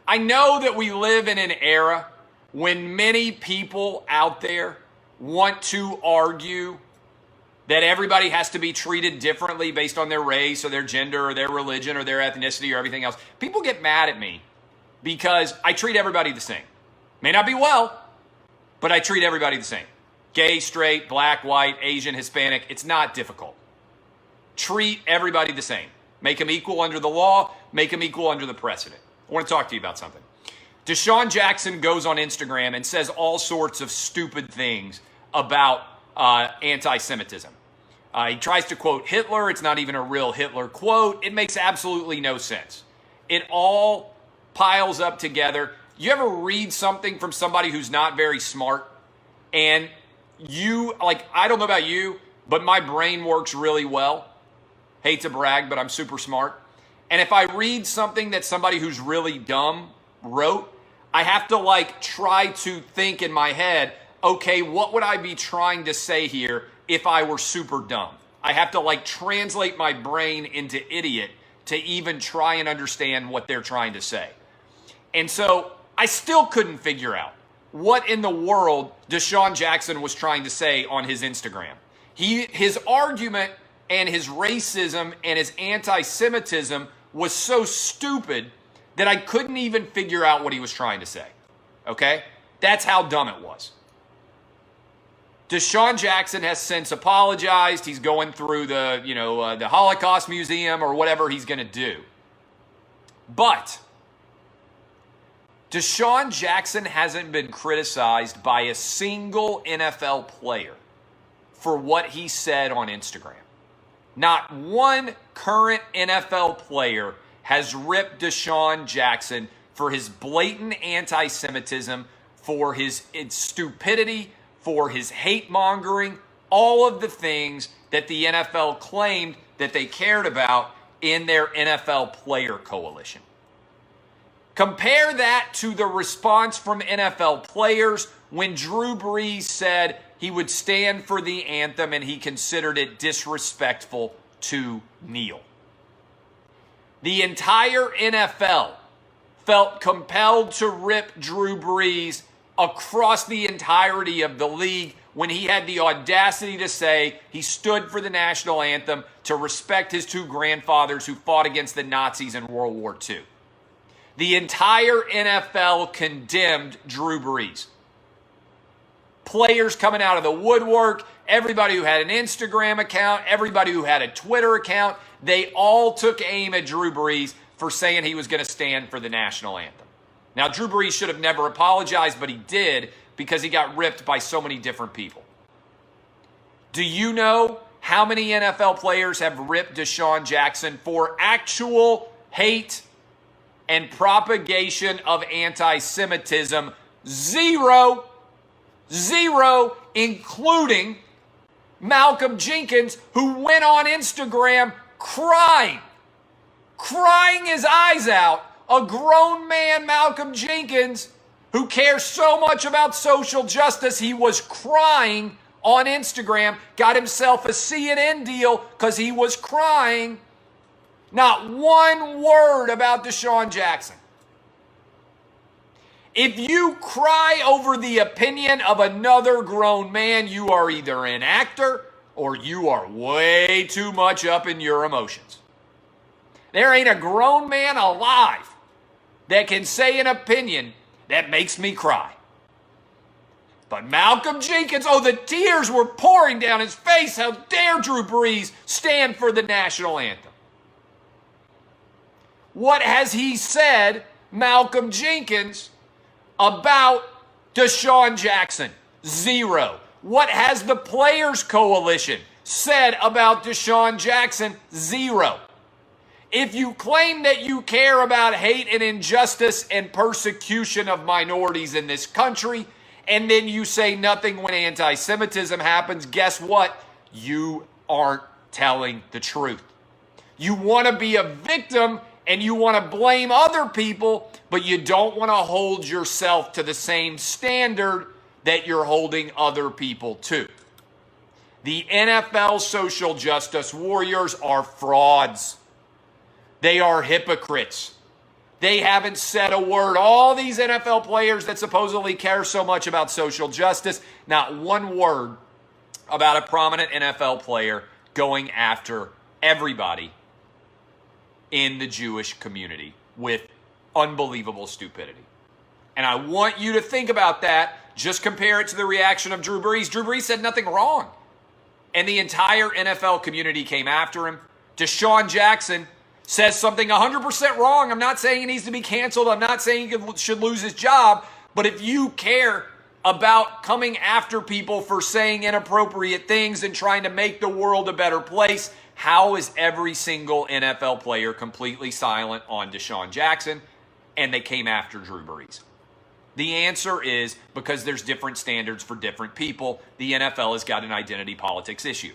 I know that we live in an era when many people out there want to argue that everybody has to be treated differently based on their race or their gender or their religion or their ethnicity or everything else. People get mad at me because I treat everybody the same. May not be well, but I treat everybody the same. Gay, straight, black, white, Asian, Hispanic. It's not difficult. Treat everybody the same. Make them equal under the law. Make them equal under the precedent. I want to talk to you about something. Desean Jackson goes on Instagram and says all sorts of stupid things about anti-Semitism. He tries to quote Hitler. It's not even a real Hitler quote. It makes absolutely no sense. It all piles up together. You ever read something from somebody who's not very smart and I don't know about you, but my brain works really well. Hate to brag, but I'm super smart. And if I read something that somebody who's really dumb wrote, I have to try to think in my head, okay, what would I be trying to say here if I were super dumb? I have to translate my brain into idiot to even try and understand what they're trying to say. And so I still couldn't figure out what in the world Desean Jackson was trying to say on his Instagram. His argument and his racism and his anti-Semitism was so stupid that I couldn't even figure out what he was trying to say. Okay? That's how dumb it was. Desean Jackson has since apologized. He's going through the Holocaust Museum or whatever he's going to do. But Desean Jackson hasn't been criticized by a single NFL player for what he said on Instagram. Not one current NFL player has ripped Desean Jackson for his blatant anti-Semitism, for his stupidity, for his hate-mongering, all of the things that the NFL claimed that they cared about in their NFL player coalition. Compare that to the response from NFL players when Drew Brees said he would stand for the anthem and he considered it disrespectful to kneel. The entire NFL felt compelled to rip Drew Brees across the entirety of the league when he had the audacity to say he stood for the national anthem to respect his two grandfathers who fought against the Nazis in World War II. The entire NFL condemned Drew Brees. Players coming out of the woodwork, everybody who had an Instagram account, everybody who had a Twitter account, they all took aim at Drew Brees for saying he was going to stand for the national anthem. Now, Drew Brees should have never apologized, but he did because he got ripped by so many different people. Do you know how many NFL players have ripped Desean Jackson for actual hate and propagation of anti-Semitism? Zero, including Malcolm Jenkins, who went on Instagram crying his eyes out. A grown man, Malcolm Jenkins, who cares so much about social justice, he was crying on Instagram, got himself a CNN deal because he was crying. Not one word about Desean Jackson. If you cry over the opinion of another grown man, you are either an actor or you are way too much up in your emotions. There ain't a grown man alive that can say an opinion that makes me cry. But Malcolm Jenkins, the tears were pouring down his face. How dare Drew Brees stand for the national anthem? What has he said, Malcolm Jenkins, about Desean Jackson? Zero. What has the Players Coalition said about Desean Jackson? Zero. If you claim that you care about hate and injustice and persecution of minorities in this country, and then you say nothing when anti-Semitism happens, guess what? You aren't telling the truth. You want to be a victim and you want to blame other people, but you don't want to hold yourself to the same standard that you're holding other people to. The NFL social justice warriors are frauds. They are hypocrites. They haven't said a word. All these NFL players that supposedly care so much about social justice, not one word about a prominent NFL player going after everybody in the Jewish community with unbelievable stupidity. And I want you to think about that. Just compare it to the reaction of Drew Brees. Drew Brees said nothing wrong, and the entire NFL community came after him. Desean Jackson says something 100% wrong. I'm not saying he needs to be canceled. I'm not saying he should lose his job. But if you care about coming after people for saying inappropriate things and trying to make the world a better place, how is every single NFL player completely silent on Desean Jackson and they came after Drew Brees? The answer is because there's different standards for different people. The NFL has got an identity politics issue.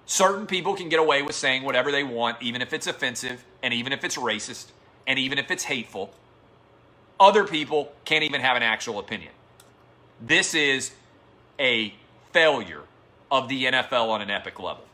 Certain people can get away with saying whatever they want, even if it's offensive, and even if it's racist, and even if it's hateful. Other people can't even have an actual opinion. This is a failure of the NFL on an epic level.